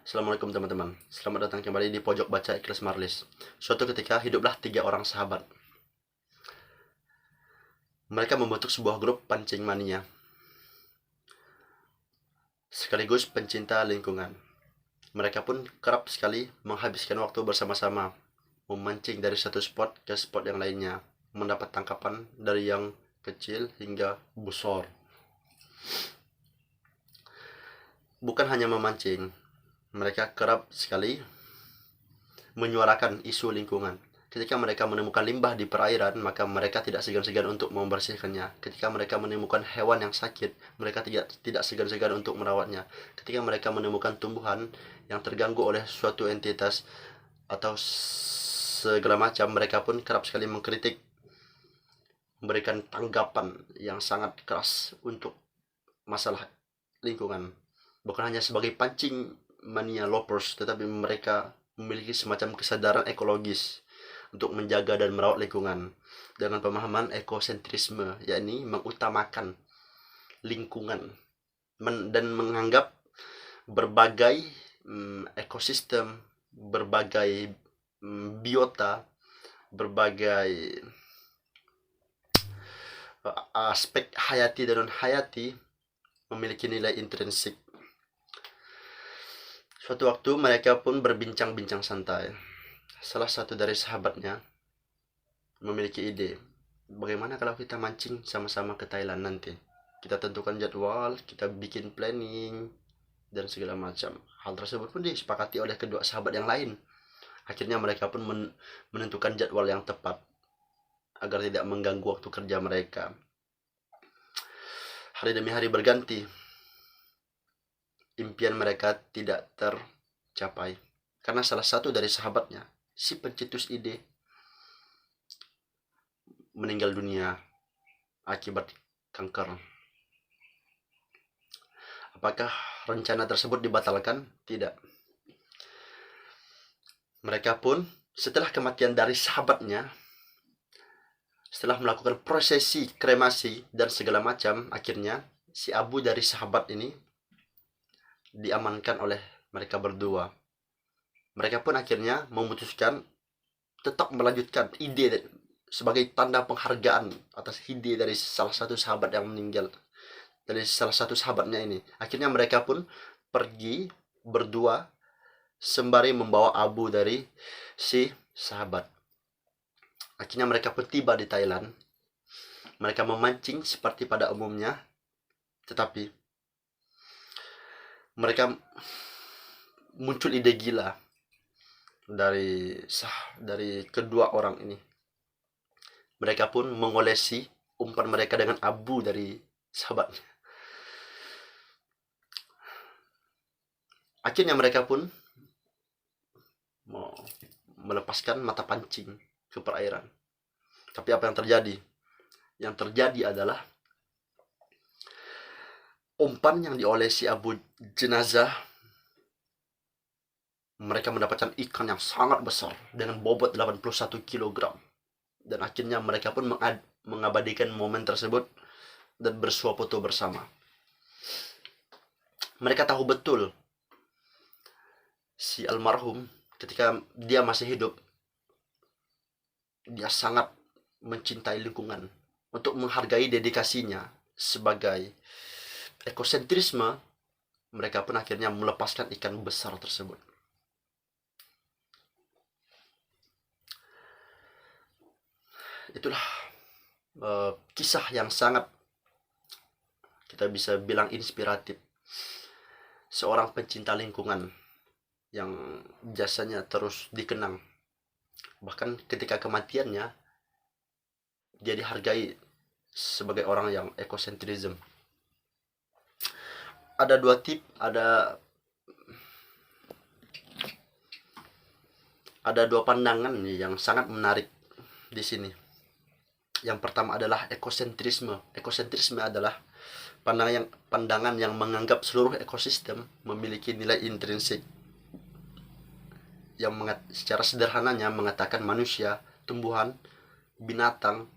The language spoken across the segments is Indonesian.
Assalamualaikum teman-teman. Selamat datang kembali di Pojok Baca Ikhlas Marlis. Suatu ketika hiduplah 3 orang sahabat. Mereka membentuk sebuah grup pancing mania, sekaligus pencinta lingkungan. Mereka pun kerap sekali menghabiskan waktu bersama-sama, memancing dari satu spot ke spot yang lainnya, mendapat tangkapan dari yang kecil hingga besar. Bukan hanya memancing, mereka kerap sekali menyuarakan isu lingkungan. Ketika mereka menemukan limbah di perairan, maka mereka tidak segan-segan untuk membersihkannya. Ketika mereka menemukan hewan yang sakit, mereka tidak segan-segan untuk merawatnya. Ketika mereka menemukan tumbuhan yang terganggu oleh suatu entitas atau segala macam, mereka pun kerap sekali mengkritik, memberikan tanggapan yang sangat keras untuk masalah lingkungan. Bukan hanya sebagai pancing mania lovers, tetapi mereka memiliki semacam kesadaran ekologis untuk menjaga dan merawat lingkungan dengan pemahaman ekosentrisme, yakni mengutamakan lingkungan dan menganggap berbagai ekosistem, berbagai biota, berbagai aspek hayati dan non-hayati memiliki nilai intrinsik. Suatu waktu mereka pun berbincang-bincang santai. Salah satu dari sahabatnya memiliki ide, bagaimana kalau kita mancing sama-sama ke Thailand nanti? Kita tentukan jadwal, kita bikin planning, dan segala macam. Hal tersebut pun disepakati oleh kedua sahabat yang lain. Akhirnya mereka pun menentukan jadwal yang tepat agar tidak mengganggu waktu kerja mereka. Hari demi hari berganti, impian mereka tidak tercapai karena salah satu dari sahabatnya, si pencetus ide, meninggal dunia akibat kanker. Apakah rencana tersebut dibatalkan? Tidak. Mereka pun setelah kematian dari sahabatnya, setelah melakukan prosesi kremasi dan segala macam, akhirnya si Abu dari sahabat ini diamankan oleh mereka berdua. Mereka pun akhirnya memutuskan tetap melanjutkan ide sebagai tanda penghargaan atas ide dari salah satu sahabat yang meninggal, dari salah satu sahabatnya ini. Akhirnya mereka pun pergi berdua sembari membawa abu dari si sahabat. Akhirnya mereka pun tiba di Thailand. Mereka memancing seperti pada umumnya, tetapi mereka muncul ide gila dari kedua orang ini. Mereka pun mengolesi umpan mereka dengan abu dari sahabatnya. Akhirnya mereka pun melepaskan mata pancing ke perairan. Tapi apa yang terjadi? Yang terjadi adalah umpan yang diolesi abu jenazah, mereka mendapatkan ikan yang sangat besar dengan bobot 81 kg. Dan akhirnya mereka pun mengabadikan momen tersebut dan bersuah foto bersama. Mereka tahu betul si almarhum ketika dia masih hidup, dia sangat mencintai lingkungan. Untuk menghargai dedikasinya sebagai ekosentrisme, mereka pun akhirnya melepaskan ikan besar tersebut. Itulah kisah yang sangat, kita bisa bilang, inspiratif. Seorang pencinta lingkungan yang jasanya terus dikenang. Bahkan ketika kematiannya, dia dihargai sebagai orang yang ekosentrism. Ada dua tip, ada dua pandangan yang sangat menarik di sini. Yang pertama adalah ekosentrisme. Ekosentrisme adalah pandangan yang menganggap seluruh ekosistem memiliki nilai intrinsik, yang secara sederhananya mengatakan manusia, tumbuhan, binatang,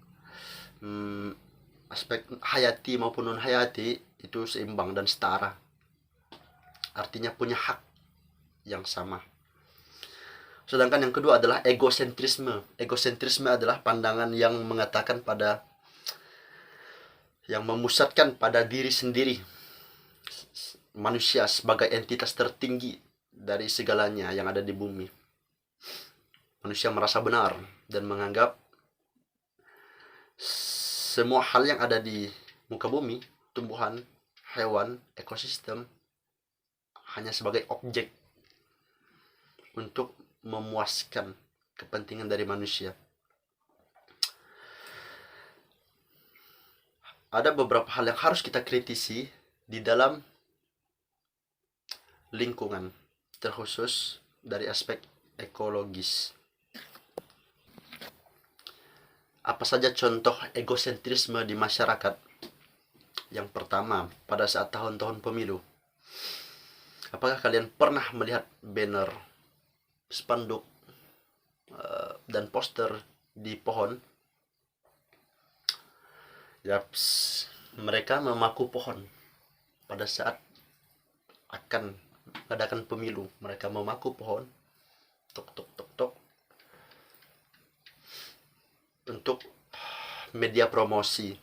aspek hayati maupun non hayati itu seimbang dan setara. Artinya punya hak yang sama. Sedangkan yang kedua adalah egosentrisme. Egosentrisme adalah pandangan yang mengatakan yang memusatkan pada diri sendiri. Manusia sebagai entitas tertinggi dari segalanya yang ada di bumi. Manusia merasa benar dan menganggap semua hal yang ada di muka bumi, tumbuhan, hewan, ekosistem, hanya sebagai objek untuk memuaskan kepentingan dari manusia. Ada beberapa hal yang harus kita kritisi di dalam lingkungan, terkhusus dari aspek ekologis. Apa saja contoh egosentrisme di masyarakat? Yang pertama, pada saat tahun-tahun pemilu, apakah kalian pernah melihat banner, spanduk, dan poster di pohon? Yaps, mereka memaku pohon pada saat akan mengadakan pemilu. Mereka memaku pohon, tok tok tok tok, untuk media promosi.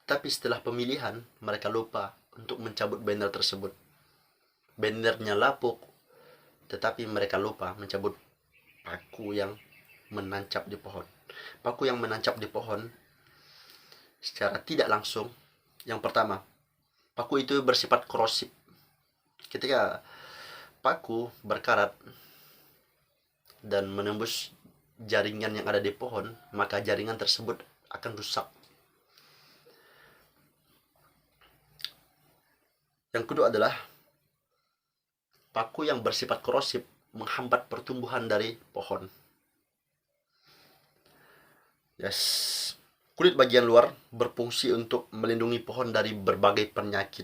Tapi setelah pemilihan, mereka lupa untuk mencabut banner tersebut. Bannernya lapuk, tetapi mereka lupa mencabut paku yang menancap di pohon. Paku yang menancap di pohon secara tidak langsung, yang pertama, paku itu bersifat korosif. Ketika paku berkarat dan menembus jaringan yang ada di pohon, maka jaringan tersebut akan rusak. Yang kedua adalah paku yang bersifat korosif menghambat pertumbuhan dari pohon. Kulit bagian luar berfungsi untuk melindungi pohon dari berbagai penyakit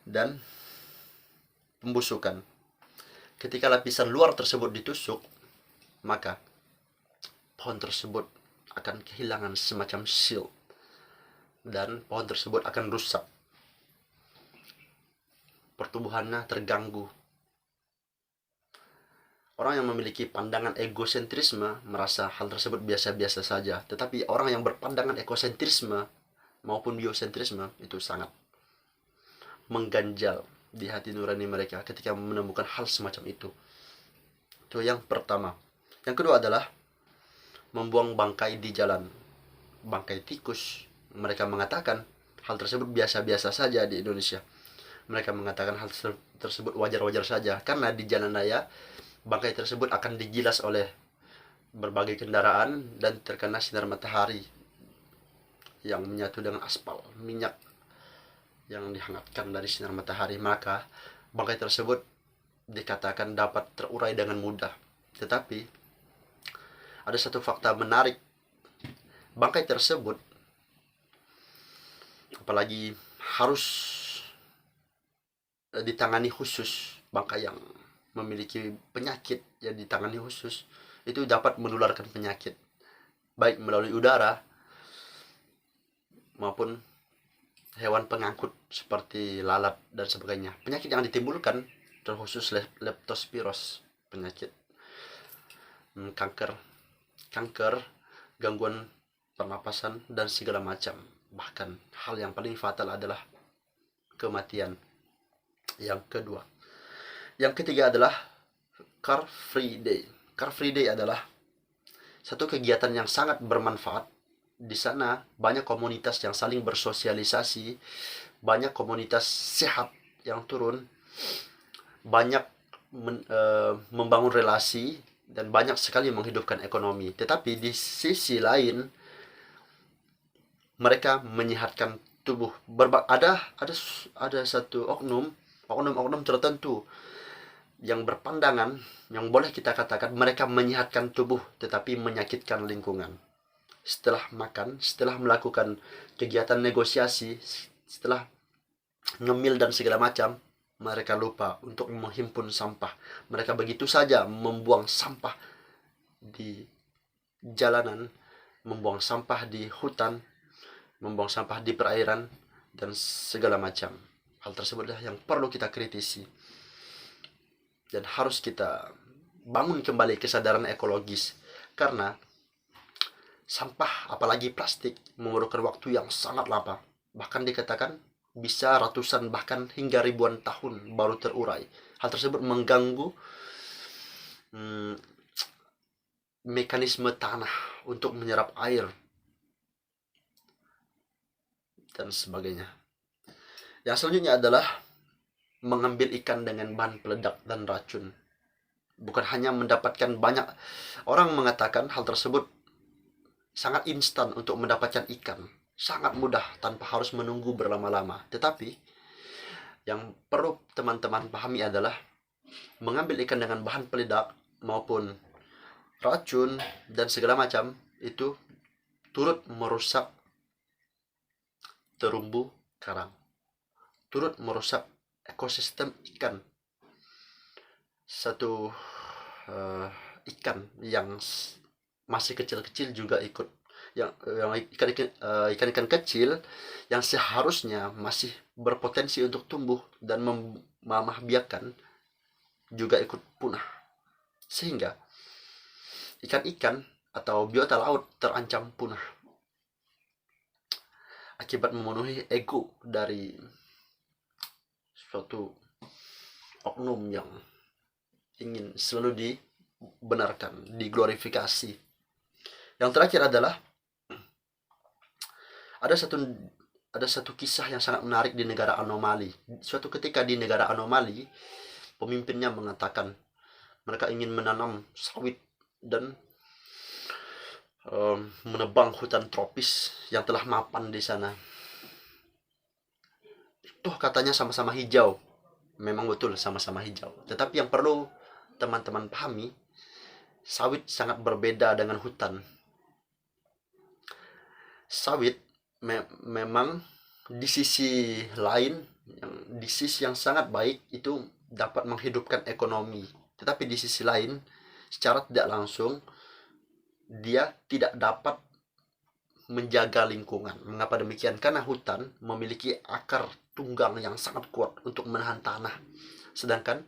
dan pembusukan. Ketika lapisan luar tersebut ditusuk, maka pohon tersebut akan kehilangan semacam shield dan pohon tersebut akan rusak. Pertumbuhannya terganggu. Orang yang memiliki pandangan egosentrisme merasa hal tersebut biasa-biasa saja. Tetapi orang yang berpandangan egosentrisme maupun biosentrisme itu sangat mengganjal di hati nurani mereka ketika menemukan hal semacam itu. Itu yang pertama. Yang kedua adalah membuang bangkai di jalan. Bangkai tikus. Mereka mengatakan hal tersebut biasa-biasa saja di Indonesia. Mereka mengatakan hal tersebut wajar-wajar saja. Karena di jalan raya, bangkai tersebut akan digilas oleh berbagai kendaraan dan terkena sinar matahari yang menyatu dengan aspal, minyak yang dihangatkan dari sinar matahari. Maka bangkai tersebut dikatakan dapat terurai dengan mudah. Tetapi ada satu fakta menarik. Bangkai tersebut, apalagi harus ditangani khusus, bangkai yang memiliki penyakit yang ditangani khusus, itu dapat menularkan penyakit baik melalui udara maupun hewan pengangkut seperti lalat dan sebagainya. Penyakit yang ditimbulkan terkhusus leptospiros, penyakit kanker, gangguan pernapasan dan segala macam. Bahkan hal yang paling fatal adalah kematian. Yang kedua. Yang ketiga adalah Car Free Day. Car Free Day adalah satu kegiatan yang sangat bermanfaat. Di sana banyak komunitas yang saling bersosialisasi, banyak komunitas sehat yang turun, banyak membangun relasi, dan banyak sekali menghidupkan ekonomi. Tetapi di sisi lain, mereka menyehatkan tubuh. Ada satu oknum tertentu yang berpandangan, yang boleh kita katakan mereka menyehatkan tubuh tetapi menyakitkan lingkungan. Setelah makan, setelah melakukan kegiatan negosiasi, setelah ngemil dan segala macam, mereka lupa untuk menghimpun sampah. Mereka begitu saja membuang sampah di jalanan, membuang sampah di hutan, membuang sampah di perairan, dan segala macam. Hal tersebutlah yang perlu kita kritisi. Dan harus kita bangun kembali kesadaran ekologis. Karena sampah, apalagi plastik, memerlukan waktu yang sangat lama. Bahkan dikatakan bisa ratusan bahkan hingga ribuan tahun baru terurai. Hal tersebut mengganggu mekanisme tanah untuk menyerap air dan sebagainya. Yang selanjutnya adalah mengambil ikan dengan bahan peledak dan racun. Bukan hanya mendapatkan banyak, orang mengatakan hal tersebut sangat instan untuk mendapatkan ikan, sangat mudah tanpa harus menunggu berlama-lama. Tetapi yang perlu teman-teman pahami adalah mengambil ikan dengan bahan peledak maupun racun dan segala macam itu turut merusak terumbu karang, turut merusak ekosistem ikan. Satu ikan yang masih kecil-kecil juga ikut, yang ikan-ikan kecil yang seharusnya masih berpotensi untuk tumbuh dan memamah biakan juga ikut punah, sehingga ikan-ikan atau biota laut terancam punah akibat memenuhi ego dari suatu oknum yang ingin selalu dibenarkan, diglorifikasi. Yang terakhir adalah ada satu kisah yang sangat menarik di negara anomali. Suatu ketika di negara anomali, pemimpinnya mengatakan mereka ingin menanam sawit dan menebang hutan tropis yang telah mapan di sana. Tuh katanya sama-sama hijau. Memang betul sama-sama hijau. Tetapi yang perlu teman-teman pahami, sawit sangat berbeda dengan hutan. Sawit memang di sisi lain, di sisi yang sangat baik itu dapat menghidupkan ekonomi. Tetapi di sisi lain, secara tidak langsung, dia tidak dapat menjaga lingkungan. Mengapa demikian? Karena hutan memiliki akar tunggang yang sangat kuat untuk menahan tanah. Sedangkan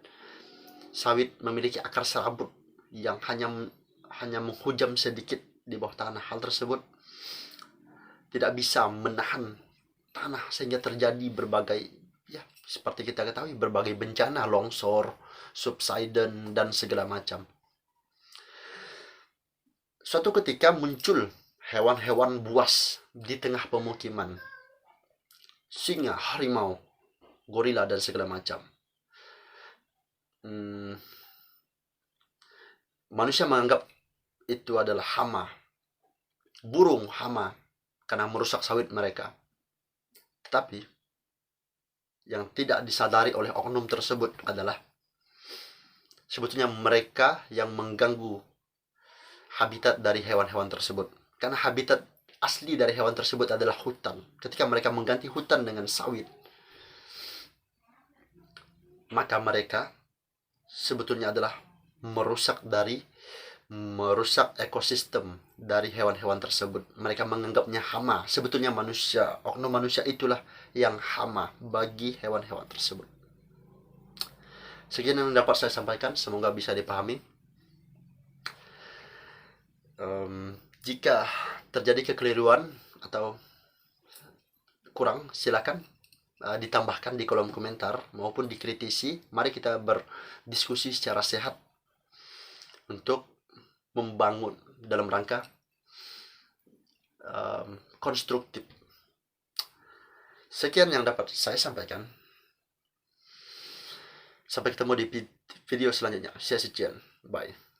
sawit memiliki akar serabut yang hanya menghujam sedikit di bawah tanah. Hal tersebut tidak bisa menahan tanah sehingga terjadi berbagai, ya seperti kita ketahui, berbagai bencana, longsor, subsiden dan segala macam. Suatu ketika muncul hewan-hewan buas di tengah pemukiman. Singa, harimau, gorila dan segala macam. Manusia menganggap itu adalah hama, burung hama, karena merusak sawit mereka. Tetapi yang tidak disadari oleh oknum tersebut adalah sebetulnya mereka yang mengganggu habitat dari hewan-hewan tersebut. Karena habitat asli dari hewan tersebut adalah hutan. Ketika mereka mengganti hutan dengan sawit, maka mereka sebetulnya adalah merusak ekosistem dari hewan-hewan tersebut. Mereka menganggapnya hama. Sebetulnya manusia, oknum manusia itulah yang hama bagi hewan-hewan tersebut. Sekian yang dapat saya sampaikan, semoga bisa dipahami. Jika terjadi kekeliruan atau kurang, silakan ditambahkan di kolom komentar maupun dikritisi. Mari kita berdiskusi secara sehat untuk membangun dalam rangka konstruktif. Sekian yang dapat saya sampaikan. Sampai ketemu di video selanjutnya. Bye.